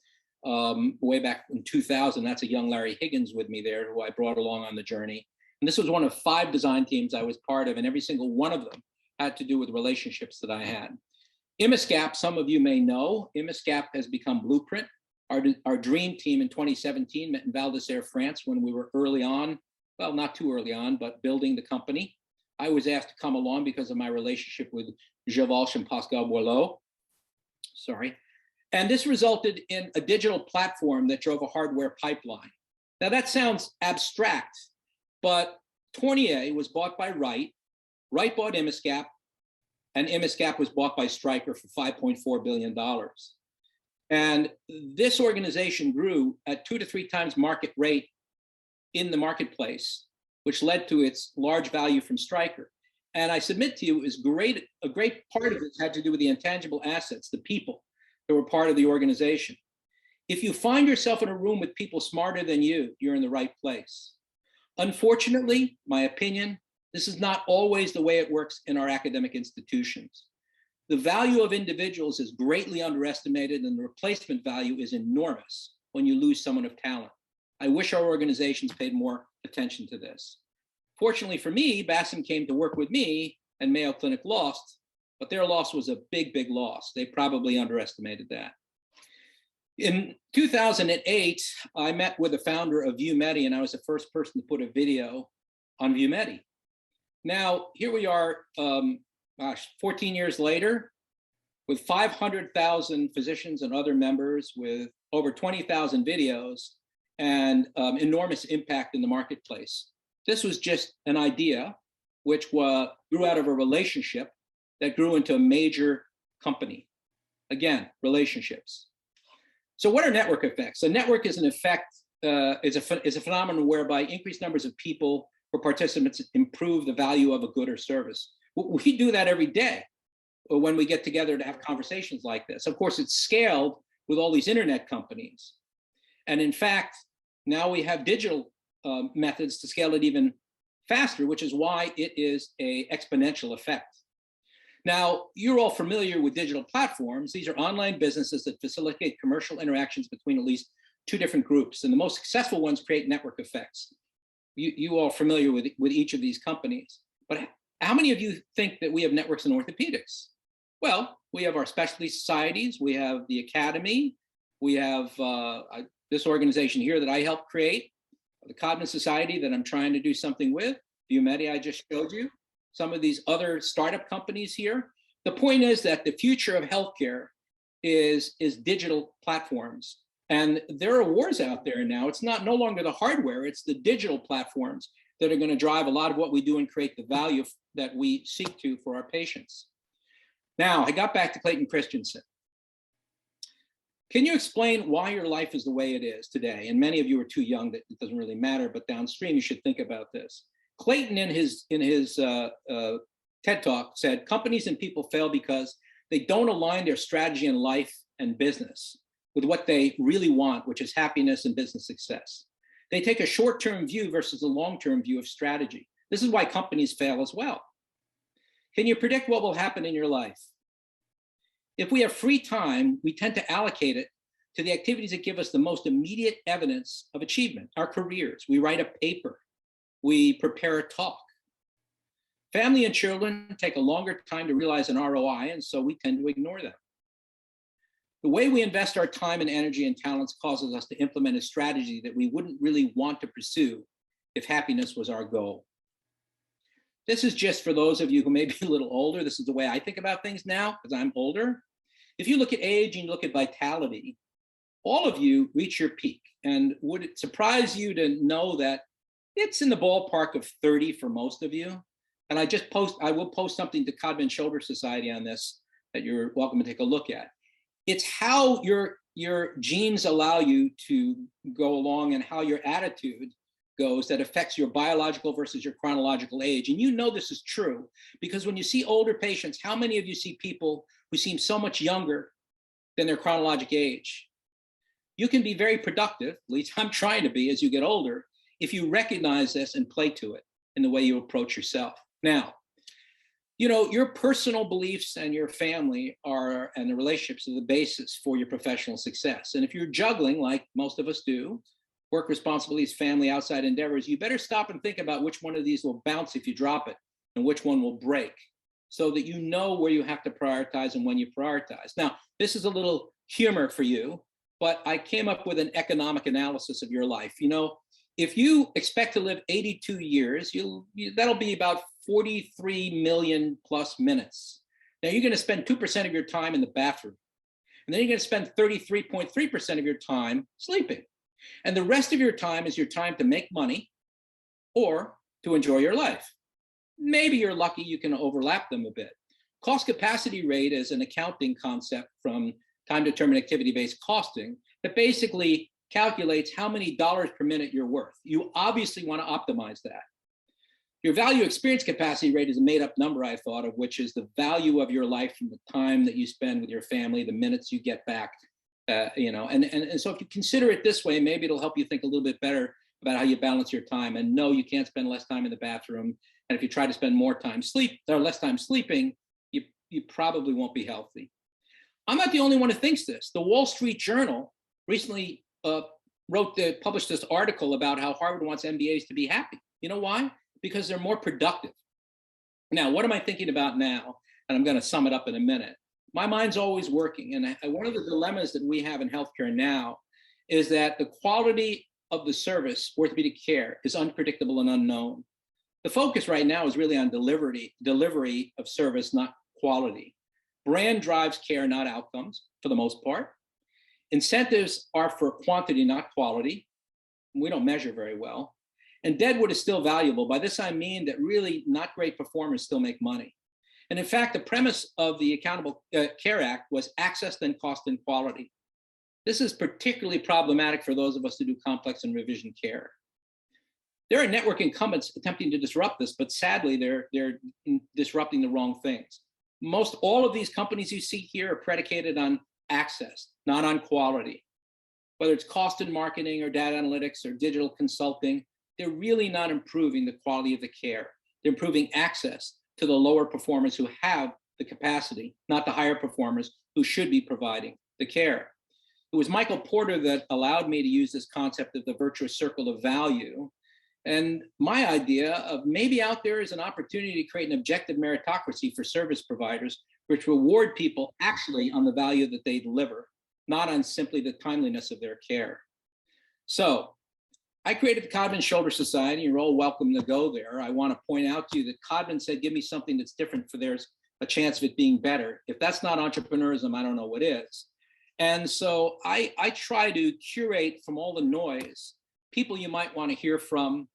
Speaker 2: way back in 2000. That's a young Larry Higgins with me there, who I brought along on the journey. And this was one of 5 design teams I was part of, and every single one of them had to do with relationships that I had. IMISCAP, some of you may know, IMISCAP has become Blueprint. Our dream team in 2017 met in Val d'Isère, France, when we were early on, well, not too early on, but building the company. I was asked to come along because of my relationship with Gilles Walsh and Pascal Boileau. Sorry. And this resulted in a digital platform that drove a hardware pipeline. Now that sounds abstract, but Tournier was bought by Wright. Wright bought IMISCAP, and IMISCAP was bought by Stryker for $5.4 billion. And this organization grew at 2 to 3 times market rate in the marketplace, which led to its large value from Stryker. And I submit to you, a great part of this had to do with the intangible assets, the people that were part of the organization. If you find yourself in a room with people smarter than you, you're in the right place. Unfortunately, my opinion, this is not always the way it works in our academic institutions. The value of individuals is greatly underestimated, and the replacement value is enormous when you lose someone of talent. I wish our organizations paid more attention to this. Fortunately for me, Bassem came to work with me, and Mayo Clinic lost, but their loss was a big, big loss. They probably underestimated that. In 2008, I met with the founder of ViewMedi, and I was the first person to put a video on ViewMedi. Now, here we are, 14 years later, with 500,000 physicians and other members, with over 20,000 videos, and enormous impact in the marketplace. This was just an idea which grew out of a relationship that grew into a major company. Again, relationships. So what are network effects? A network is an effect, is a phenomenon whereby increased numbers of people or participants improve the value of a good or service. We do that every day when we get together to have conversations like this. Of course, it's scaled with all these internet companies. And in fact, now we have digital methods to scale it even faster, which is why it is an exponential effect. Now, you're all familiar with digital platforms. These are online businesses that facilitate commercial interactions between at least 2 different groups. And the most successful ones create network effects. You all are familiar with each of these companies. But how many of you think that we have networks in orthopedics? Well, we have our specialty societies, we have the academy, we have this organization here that I helped create, the Codman Society that I'm trying to do something with, ViewMedi I just showed you, some of these other startup companies here. The point is that the future of healthcare is digital platforms. And there are wars out there now. It's no longer the hardware, it's the digital platforms that are going to drive a lot of what we do and create the value that we seek to for our patients. Now, I got back to Clayton Christensen. Can you explain why your life is the way it is today? And many of you are too young that it doesn't really matter, but downstream you should think about this. Clayton in his TED Talk said, companies and people fail because they don't align their strategy in life and business with what they really want, which is happiness and business success. They take a short-term view versus a long-term view of strategy. This is why companies fail as well. Can you predict what will happen in your life? If we have free time, we tend to allocate it to the activities that give us the most immediate evidence of achievement, our careers. We write a paper, we prepare a talk. Family and children take a longer time to realize an ROI, and so we tend to ignore them. The way we invest our time and energy and talents causes us to implement a strategy that we wouldn't really want to pursue if happiness was our goal. This is just for those of you who may be a little older. This is the way I think about things now, because I'm older. If you look at age and you look at vitality, all of you reach your peak. And would it surprise you to know that it's in the ballpark of 30 for most of you? And I will post something to Codman Shoulder Society on this that you're welcome to take a look at. It's how your genes allow you to go along and how your attitude goes that affects your biological versus your chronological age. And you know this is true because when you see older patients, how many of you see people who seem so much younger than their chronologic age? You can be very productive, at least I'm trying to be as you get older, if you recognize this and play to it in the way you approach yourself. Now, you know, your personal beliefs and your family and the relationships are the basis for your professional success. And if you're juggling, like most of us do, work responsibilities, family, outside endeavors, you better stop and think about which one of these will bounce if you drop it and which one will break so that you know where you have to prioritize and when you prioritize. Now, this is a little humor for you, but I came up with an economic analysis of your life. You know, if you expect to live 82 years, that'll be about 43 million plus minutes. Now you're going to spend 2% of your time in the bathroom. And then you're going to spend 33.3% of your time sleeping. And the rest of your time is your time to make money or to enjoy your life. Maybe you're lucky you can overlap them a bit. Cost capacity rate is an accounting concept from time determined activity-based costing that basically calculates how many dollars per minute you're worth. You obviously want to optimize that. Your value experience capacity rate is a made up number, I thought of, which is the value of your life from the time that you spend with your family, the minutes you get back, you know, and so if you consider it this way, maybe it'll help you think a little bit better about how you balance your time. And no, you can't spend less time in the bathroom. And if you try to spend less time sleeping, you probably won't be healthy. I'm not the only one who thinks this. The Wall Street Journal recently published this article about how Harvard wants MBAs to be happy. You know why? Because they're more productive. Now, what am I thinking about now? And I'm going to sum it up in a minute. My mind's always working. And one of the dilemmas that we have in healthcare now is that the quality of the service, orthopedic care, is unpredictable and unknown. The focus right now is really on delivery of service, not quality. Brand drives care, not outcomes, for the most part. Incentives are for quantity, not quality. We don't measure very well. And deadwood is still valuable. By this, I mean that really not great performers still make money. And in fact, the premise of the Accountable Care Act was access, then cost, and quality. This is particularly problematic for those of us who do complex and revision care. There are network incumbents attempting to disrupt this, but sadly, they're disrupting the wrong things. Most all of these companies you see here are predicated on access, not on quality. Whether it's cost and marketing or data analytics or digital consulting, they're really not improving the quality of the care. They're improving access to the lower performers who have the capacity, not the higher performers who should be providing the care. It was Michael Porter that allowed me to use this concept of the virtuous circle of value. And my idea of maybe out there is an opportunity to create an objective meritocracy for service providers, which reward people actually on the value that they deliver, not on simply the timeliness of their care. So I created the Codman Shoulder Society. You're all welcome to go there. I want to point out to you that Codman said, give me something that's different for there's a chance of it being better. If that's not entrepreneurism, I don't know what is. And so I try to curate from all the noise, people you might want to hear from,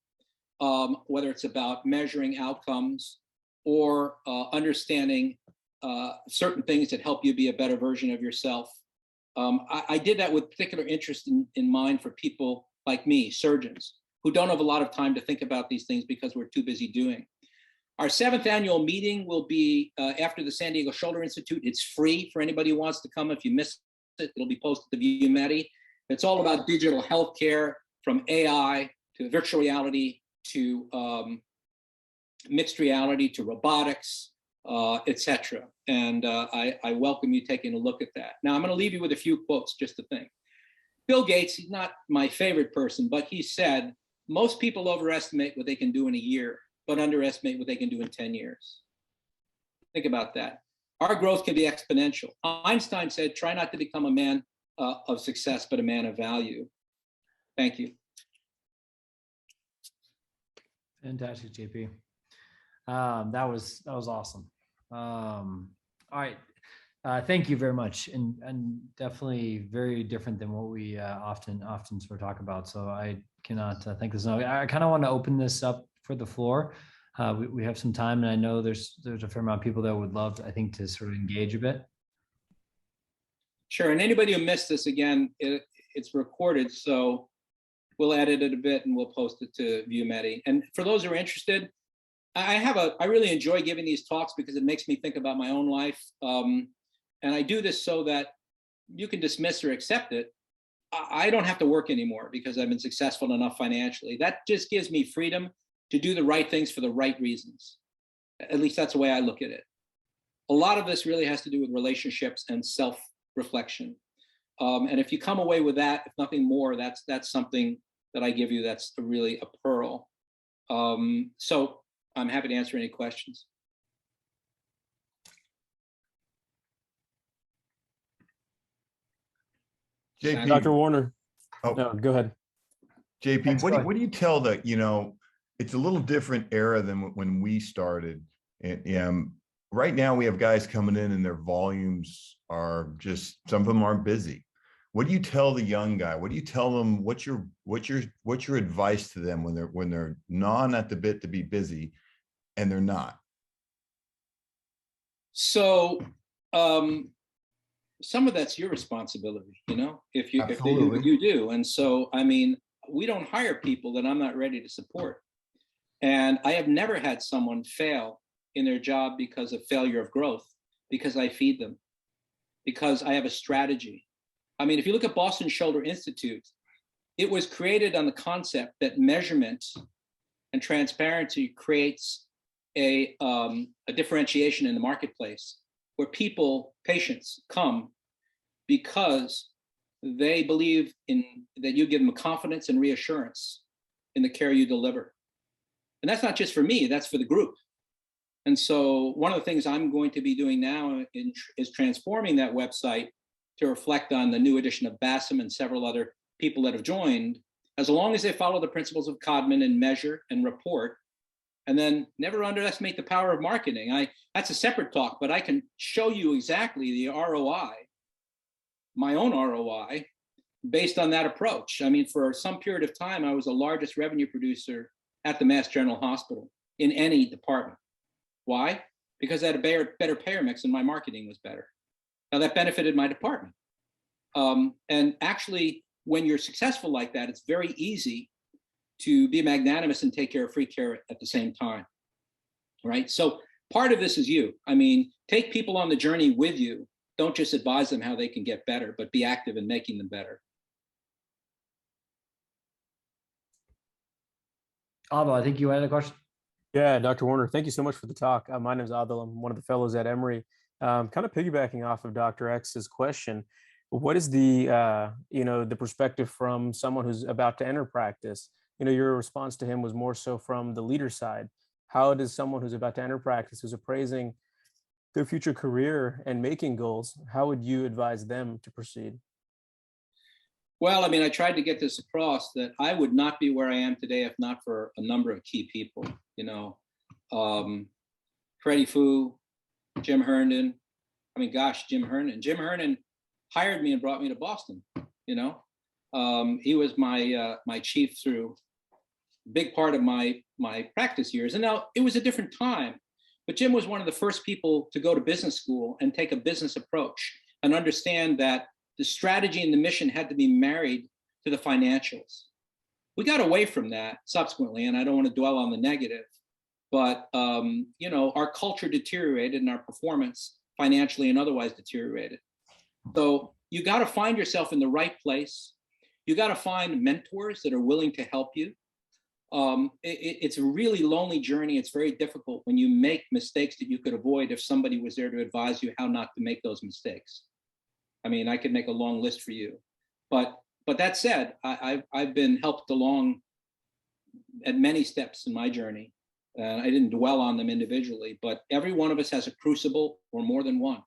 Speaker 2: whether it's about measuring outcomes or understanding certain things that help you be a better version of yourself. I did that with particular interest in mind for people like me, surgeons, who don't have a lot of time to think about these things because we're too busy doing. Our 7th annual meeting will be after the San Diego Shoulder Institute. It's free for anybody who wants to come. If you miss it, it'll be posted to ViewMedi. It's all about digital healthcare, from AI to virtual reality to mixed reality to robotics, etc. And I welcome you taking a look at that. Now, I'm going to leave you with a few quotes just to think. Bill Gates, he's not my favorite person, but he said, most people overestimate what they can do in a year, but underestimate what they can do in 10 years. Think about that. our growth can be exponential. Einstein said, try not to become a man of success, but a man of value. Thank you.
Speaker 1: Fantastic, JP. That was awesome. All right. Thank you very much. And definitely very different than what we often sort of talk about. So I cannot thank this enough. I kind of want to open this up for the floor. We have some time, and I know there's a fair amount of people that would love, I think, to sort of engage a bit.
Speaker 2: Sure. And anybody who missed this, again, it's recorded, so we'll edit it a bit and we'll post it to ViewMedi. And for those who are interested, I really enjoy giving these talks because it makes me think about my own life. And I do this so that you can dismiss or accept it. I don't have to work anymore because I've been successful enough financially. That just gives me freedom to do the right things for the right reasons. At least that's the way I look at it. A lot of this really has to do with relationships and self-reflection. And if you come away with that, if nothing more, that's something that I give you that's really a pearl. So I'm happy to answer any questions.
Speaker 3: JP,
Speaker 4: Dr. Warner.
Speaker 3: Oh.
Speaker 4: No, go ahead.
Speaker 3: JP, what do you tell that, it's a little different era than when we started. And right now we have guys coming in and their volumes are just, some of them aren't busy. What do you tell the young guy? What do you tell them? What's your advice to them when they're gnawing at the bit to be busy and they're not?
Speaker 2: So some of that's your responsibility, if they do what you do. And so, I mean, we don't hire people that I'm not ready to support. And I have never had someone fail in their job because of failure of growth, because I feed them, because I have a strategy. I mean, if you look at Boston Shoulder Institute, it was created on the concept that measurement and transparency creates a differentiation in the marketplace where patients come because they believe that you give them confidence and reassurance in the care you deliver. And that's not just for me, that's for the group. And so one of the things I'm going to be doing now is transforming that website to reflect on the new edition of Bassam and several other people that have joined, as long as they follow the principles of Codman and measure and report. And then never underestimate the power of marketing. That's a separate talk, but I can show you exactly the ROI, my own ROI, based on that approach. I mean, for some period of time, I was the largest revenue producer at the Mass General Hospital in any department. Why? Because I had a better payer mix and my marketing was better. Now that benefited my department. And actually, when you're successful like that, it's very easy to be magnanimous and take care of free care at the same time, right? So part of this is you. I mean, take people on the journey with you. Don't just advise them how they can get better, but be active in making them better.
Speaker 1: Aldo, I think you had a question.
Speaker 4: Yeah, Dr. Warner, thank you so much for the talk. My name is Adil. I'm one of the fellows at Emory. Kind of piggybacking off of Dr. X's question, what is the the perspective from someone who's about to enter practice? Your response to him was more so from the leader side. How does someone who's about to enter practice, who's appraising their future career and making goals, how would you advise them to proceed?
Speaker 2: Well, I mean, I tried to get this across that I would not be where I am today if not for a number of key people, Freddie Fu, Jim Herndon. I mean, gosh, Jim Herndon hired me and brought me to Boston, he was my chief through a big part of my practice years. And now it was a different time, but Jim was one of the first people to go to business school and take a business approach and understand that the strategy and the mission had to be married to the financials. We got away from that subsequently, and I don't want to dwell on the negative, but our culture deteriorated and our performance financially and otherwise deteriorated. So you got to find yourself in the right place. You got to find mentors that are willing to help you. It's a really lonely journey. It's very difficult when you make mistakes that you could avoid if somebody was there to advise you how not to make those mistakes. I mean, I could make a long list for you, but that said, I've been helped along at many steps in my journey. I didn't dwell on them individually, but every one of us has a crucible or more than one.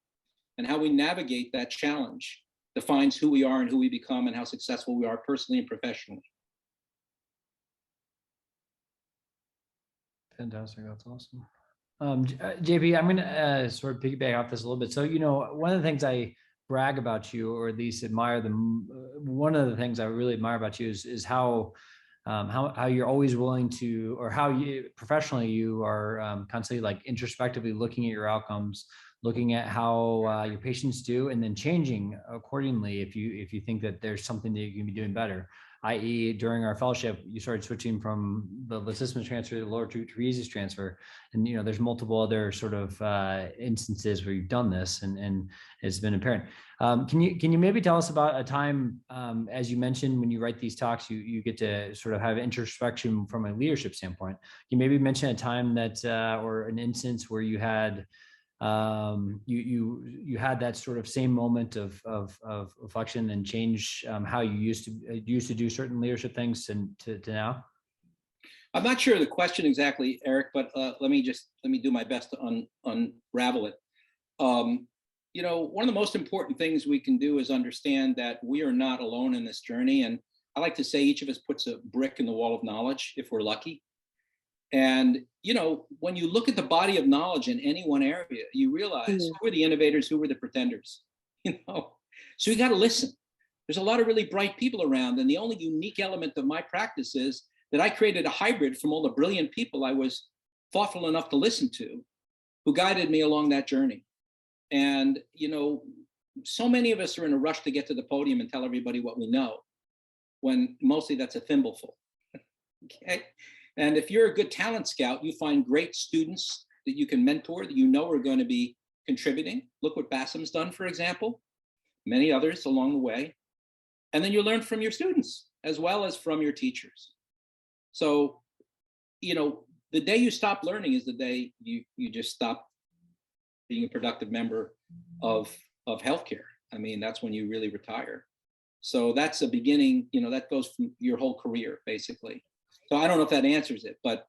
Speaker 2: And how we navigate that challenge defines who we are and who we become and how successful we are personally and professionally.
Speaker 1: Fantastic. That's awesome. JP, I'm going to sort of piggyback off this a little bit. So, you know, one of the things I brag about you, or at least admire them, one of the things I really admire about you is how you're always willing to, or how you professionally you are constantly like introspectively looking at your outcomes, looking at how your patients do, and then changing accordingly if you think that there's something that you can be doing better. I.e., during our fellowship, you started switching from the latissimus transfer to the lower trapezius transfer, and you know there's multiple other sort of instances where you've done this, and it's been apparent. Can you maybe tell us about a time, as you mentioned, when you write these talks, you get to sort of have introspection from a leadership standpoint. Can you maybe mention a time that or an instance where you had you had that sort of same moment of reflection and change how you used to do certain leadership things to now?
Speaker 2: I'm not sure the question exactly, Eric, but let me do my best to unravel it. You know, one of the most important things we can do is understand that we are not alone in this journey. And I like to say each of us puts a brick in the wall of knowledge if we're lucky. And, you know, when you look at the body of knowledge in any one area, you realize who are the innovators, who are the pretenders, you know? So you got to listen. There's a lot of really bright people around. And the only unique element of my practice is that I created a hybrid from all the brilliant people I was thoughtful enough to listen to, who guided me along that journey. And, you know, so many of us are in a rush to get to the podium and tell everybody what we know, when mostly that's a thimbleful. Okay. And if you're a good talent scout, you find great students that you can mentor, that you know are going to be contributing. Look what Bassam's done, for example, many others along the way. And then you learn from your students as well as from your teachers. So, you know, the day you stop learning is the day you just stop being a productive member of healthcare. I mean, that's when you really retire. So that's a beginning, you know, that goes from your whole career, basically. So I don't know if that answers it, but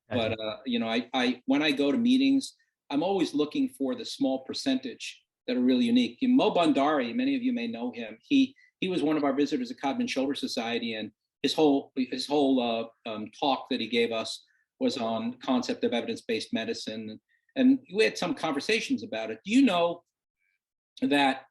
Speaker 2: you know, I when I go to meetings, I'm always looking for the small percentage that are really unique. Mo Bandari, many of you may know him. He was one of our visitors at Codman Shoulder Society, and his whole talk that he gave us was on concept of evidence-based medicine, and we had some conversations about it. Do you know that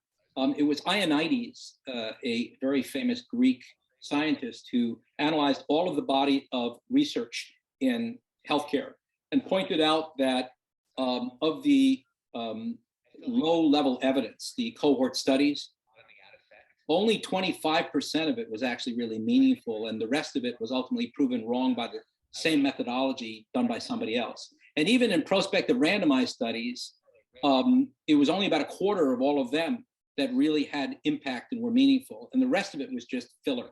Speaker 2: it was Ioannidis, a very famous Greek scientist, who analyzed all of the body of research in healthcare and pointed out that of the low-level evidence, the cohort studies, only 25% of it was actually really meaningful, and the rest of it was ultimately proven wrong by the same methodology done by somebody else. And even in prospective randomized studies, it was only about a quarter of all of them that really had impact and were meaningful, and the rest of it was just filler.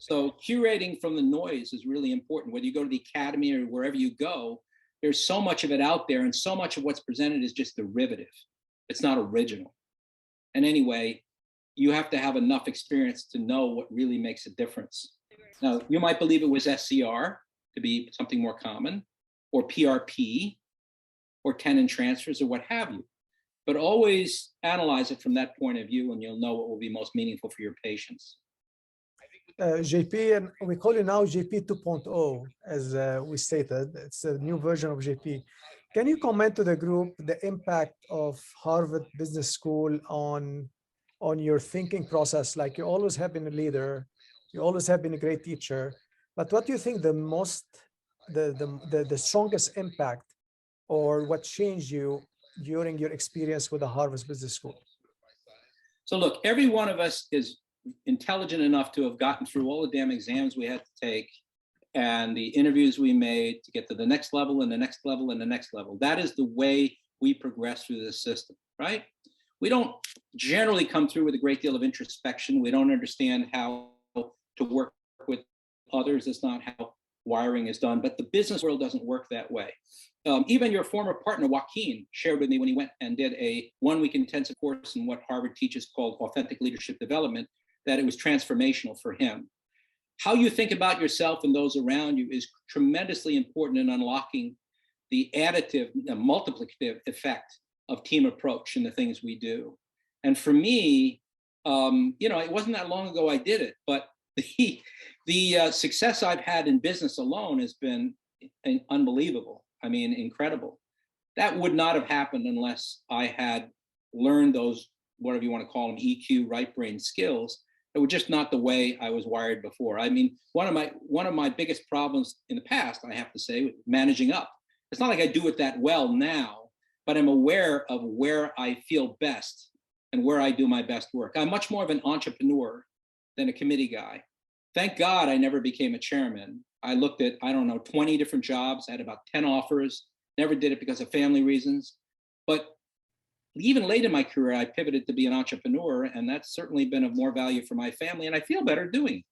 Speaker 2: So curating from the noise is really important. Whether you go to the academy or wherever you go, there's so much of it out there, and so much of what's presented is just derivative. It's not original. And anyway, you have to have enough experience to know what really makes a difference. Now, you might believe it was SCR to be something more common, or PRP, or tendon transfers, or what have you. But always analyze it from that point of view, and you'll know what will be most meaningful for your patients.
Speaker 5: JP, and we call you now JP 2.0, as we stated. It's a new version of JP. Can you comment to the group the impact of Harvard Business School on your thinking process? Like, you always have been a leader, you always have been a great teacher, but what do you think the strongest impact, or what changed you during your experience with the Harvard Business School?
Speaker 2: So look, every one of us is intelligent enough to have gotten through all the damn exams we had to take and the interviews we made to get to the next level and the next level and the next level. That is the way we progress through this system, right? We don't generally come through with a great deal of introspection. We don't understand how to work with others. That's not how wiring is done, but the business world doesn't work that way. Even your former partner, Joaquin, shared with me when he went and did a one-week intensive course in what Harvard teaches called authentic leadership development, that it was transformational for him. How you think about yourself and those around you is tremendously important in unlocking the additive, the multiplicative effect of team approach in the things we do. And for me, it wasn't that long ago I did it, but the success I've had in business alone has been unbelievable. I mean, incredible. That would not have happened unless I had learned those, whatever you want to call them, EQ, right brain skills. It was just not the way I was wired before. I mean, one of my biggest problems in the past, I have to say, managing up. It's not like I do it that well now, but I'm aware of where I feel best and where I do my best work. I'm much more of an entrepreneur than a committee guy. Thank God I never became a chairman. I looked at, 20 different jobs. I had about 10 offers. Never did it because of family reasons. But even late in my career, I pivoted to be an entrepreneur, and that's certainly been of more value for my family, and I feel better doing it.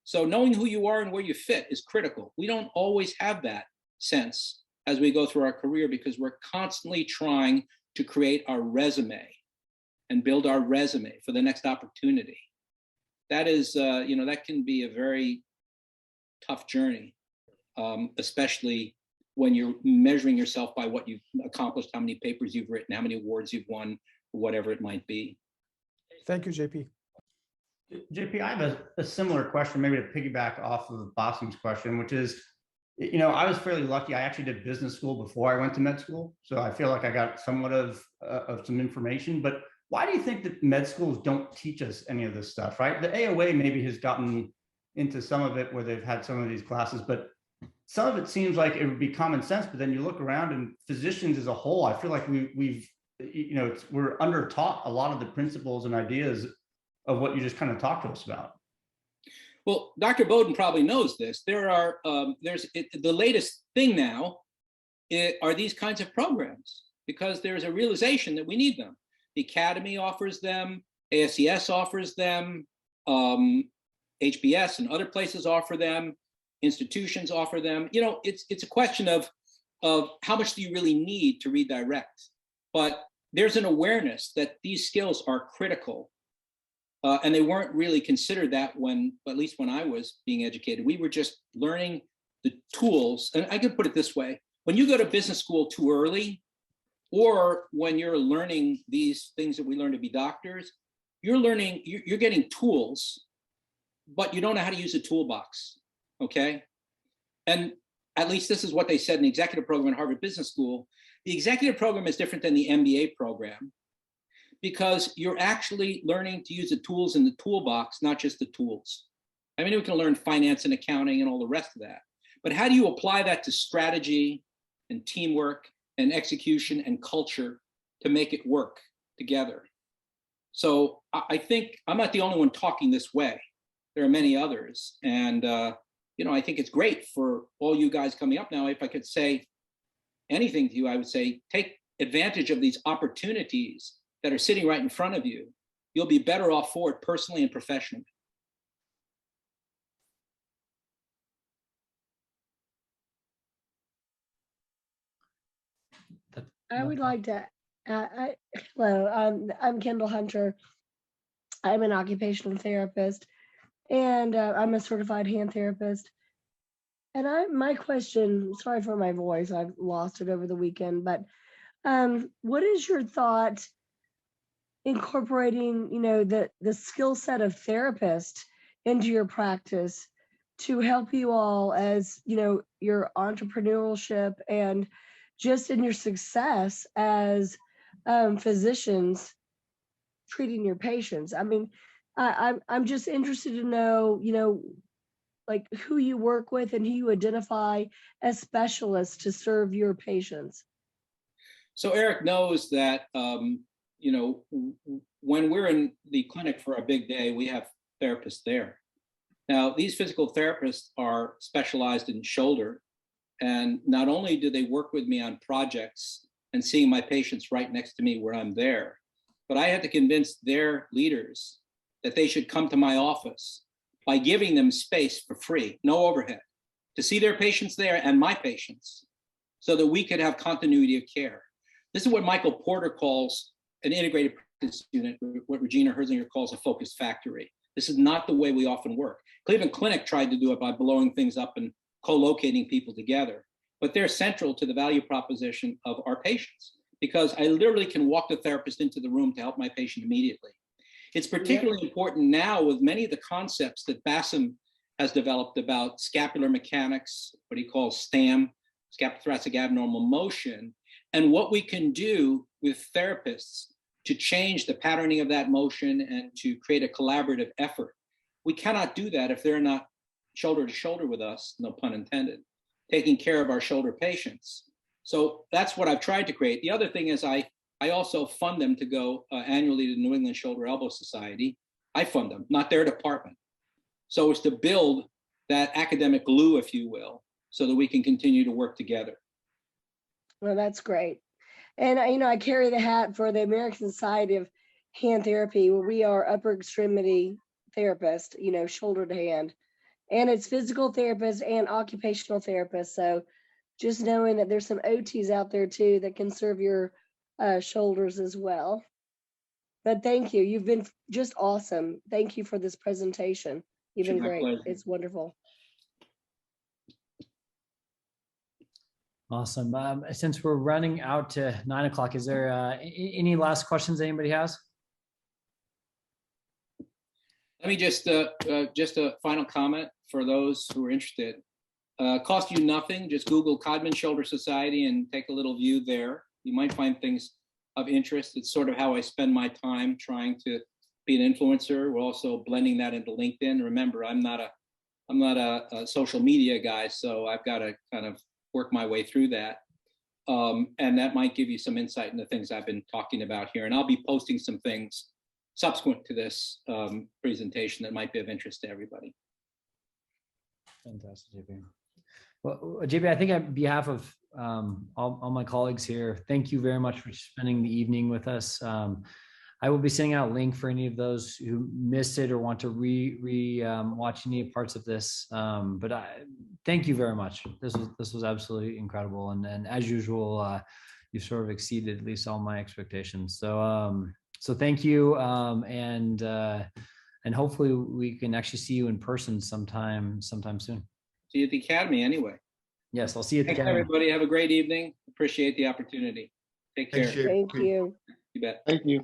Speaker 2: So knowing who you are and where you fit is critical. We don't always have that sense as we go through our career because we're constantly trying to create our resume and build our resume for the next opportunity. That is, that can be a very tough journey, especially when you're measuring yourself by what you've accomplished, how many papers you've written, how many awards you've won, whatever it might be.
Speaker 5: Thank you, JP.
Speaker 6: JP, I have a similar question, maybe to piggyback off of Basim's question, which is, I was fairly lucky. I actually did business school before I went to med school. So I feel like I got somewhat of some information, but why do you think that med schools don't teach us any of this stuff, right? The AOA maybe has gotten into some of it where they've had some of these classes, but some of it seems like it would be common sense, but then you look around and physicians as a whole, I feel like we're under taught a lot of the principles and ideas of what you just kind of talked to us about.
Speaker 2: Well, Dr. Bowden probably knows this. The latest thing now are these kinds of programs because there's a realization that we need them. The Academy offers them, ASCS offers them, HBS and other places offer them, institutions offer them. It's a question of how much do you really need to redirect? But there's an awareness that these skills are critical. And they weren't really considered that at least when I was being educated. We were just learning the tools. And I can put it this way. When you go to business school too early, or when you're learning these things that we learn to be doctors, you're getting tools, but you don't know how to use a toolbox, okay? And at least this is what they said in the executive program at Harvard Business School. The executive program is different than the MBA program because you're actually learning to use the tools in the toolbox, not just the tools. I mean, we can learn finance and accounting and all the rest of that, but how do you apply that to strategy and teamwork and execution and culture to make it work together? So I think I'm not the only one talking this way. There are many others. And, I think it's great for all you guys coming up now. If I could say anything to you, I would say, take advantage of these opportunities that are sitting right in front of you. You'll be better off for it personally and professionally.
Speaker 7: I would like to, hello, I'm Kendall Hunter. I'm an occupational therapist and I'm a certified hand therapist. And my question, sorry for my voice, I've lost it over the weekend, but what is your thought incorporating, the skill set of therapist into your practice to help you all as, your entrepreneurship and just in your success as physicians treating your patients? I mean, I'm just interested to know, like who you work with and who you identify as specialists to serve your patients.
Speaker 2: So Eric knows that, when we're in the clinic for a big day, we have therapists there. Now, these physical therapists are specialized in shoulder. And not only do they work with me on projects and seeing my patients right next to me where I'm there, but I had to convince their leaders that they should come to my office by giving them space for free, no overhead, to see their patients there and my patients so that we could have continuity of care. This is what Michael Porter calls an integrated practice unit, what Regina Herzinger calls a focused factory. This is not the way we often work. Cleveland Clinic tried to do it by blowing things up and co-locating people together. but they're central to the value proposition of our patients, because I literally can walk the therapist into the room to help my patient immediately. It's particularly important now with many of the concepts that Bassem has developed about scapular mechanics, what he calls STAM, scapulothoracic abnormal motion, and what we can do with therapists to change the patterning of that motion and to create a collaborative effort. We cannot do that if they're not shoulder to shoulder with us, no pun intended, taking care of our shoulder patients. So that's what I've tried to create. The other thing is I also fund them to go annually to the New England Shoulder Elbow Society. I fund them, not their department. So it's to build that academic glue, if you will, so that we can continue to work together.
Speaker 7: Well, that's great. And I carry the hat for the American Society of Hand Therapy, where we are upper extremity therapists, shoulder to hand. And it's physical therapists and occupational therapists. So just knowing that there's some OTs out there too that can serve your shoulders as well. But thank you. You've been just awesome. Thank you for this presentation. You've been great.
Speaker 2: Pleasure.
Speaker 7: It's wonderful.
Speaker 1: Awesome. Since we're running out to 9 o'clock, is there any last questions anybody has?
Speaker 2: Let me just a final comment for those who are interested. Cost you nothing. Just Google Codman Shoulder Society and take a little view there. You might find things of interest. It's sort of how I spend my time trying to be an influencer. We're also blending that into LinkedIn. Remember, I'm not a social media guy, so I've got to kind of work my way through that. And that might give you some insight into things I've been talking about here. And I'll be posting some things subsequent to this presentation that might be of interest to everybody.
Speaker 1: Fantastic, JP. Well, JP, I think on behalf of all my colleagues here, thank you very much for spending the evening with us. I will be sending out a link for any of those who missed it or want to watch any parts of this. But thank you very much. This was absolutely incredible, and as usual, you sort of exceeded at least all my expectations. So thank you, and hopefully we can actually see you in person sometime soon.
Speaker 2: See you at the Academy anyway.
Speaker 1: Yes, I'll see you at the
Speaker 2: Thanks,
Speaker 1: Academy.
Speaker 2: everybody. Have a great evening. Appreciate the opportunity. Take care.
Speaker 7: Thank you.
Speaker 2: You bet.
Speaker 8: Thank you.